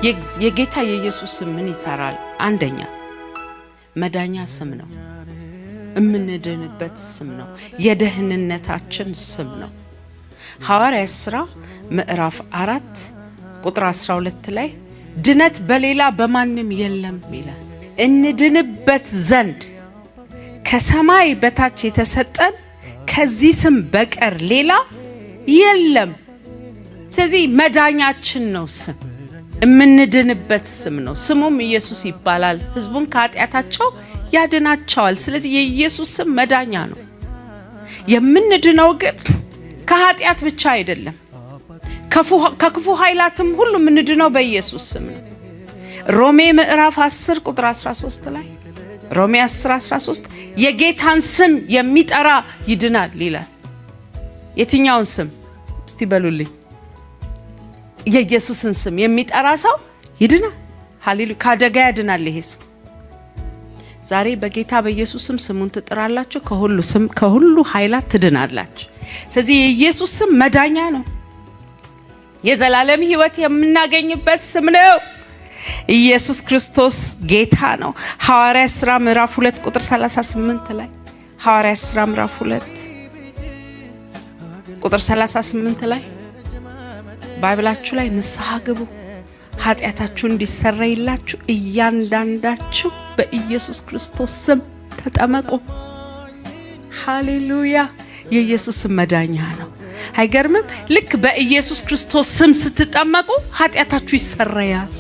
የጌታ የኢየሱስ ስም ምን ይሰራል? አንደኛ መዳኛ ስም ነው። እምንድንበት ስም ነው። የደህንነታችን ስም ነው። ሐዋርያት ሥራ ምዕራፍ 4 ቁጥር 12 ላይ ድነት በሌላ በማንም የለም ይላል። እንድንበት ዘንድ ከሰማይ በታች የተሰጠን ከዚህ ስም በቀር ሌላ የለም። ስለዚህ መዳኛችን ነው ስም፣ እምንድንበት ስም ነው። ስሙም ኢየሱስ ይባላል። ህዝቡን ከኃጢአታቸው ያድናቸዋል። ስለዚህ የኢየሱስ ስም መዳኛ ነው። የምንድነው ግን ከኃጢአት ብቻ አይደለም፣ ከክፉ ኃይላትም ሁሉ የምንድነው በኢየሱስ ስም ነው። ሮሜ ምዕራፍ 10 ቁጥር 13 ላይ ሮሜ 10:13 የጌታን ስም የሚጠራ ይድናል ይላል። የትኛውን ስም እስቲ በሉልኝ? የኢየሱስን ስም የሚጠራ ሰው ይድናል። ሃሌሉያ! ካደጋ ያድናል ይሄ ስም። ዛሬ በጌታ በኢየሱስ ስም ስሙን ትጥራላችሁ፣ ከሁሉ ኃይላት ትድናላችሁ። ስለዚህ የኢየሱስ ስም መዳኛ ነው። የዘላለም ሕይወት የምናገኝበት ስም ነው። ኢየሱስ ክርስቶስ ጌታ ነው። ሐዋርያት ሥራ ምዕራፍ 2 ቁጥር 38 ላይ ሐዋርያት ሥራ ምዕራፍ 2 ቁጥር 38 ላይ ባይብላችሁ ላይ ንስሐ ግቡ ኃጢአታችሁ እንዲሰረይላችሁ እያንዳንዳችሁ በኢየሱስ ክርስቶስ ስም ተጠመቁ። ሃሌሉያ! የኢየሱስ ስም መዳኛ ነው። አይገርምም? ልክ በኢየሱስ ክርስቶስ ስም ስትጠመቁ ኃጢአታችሁ ይሰረያል።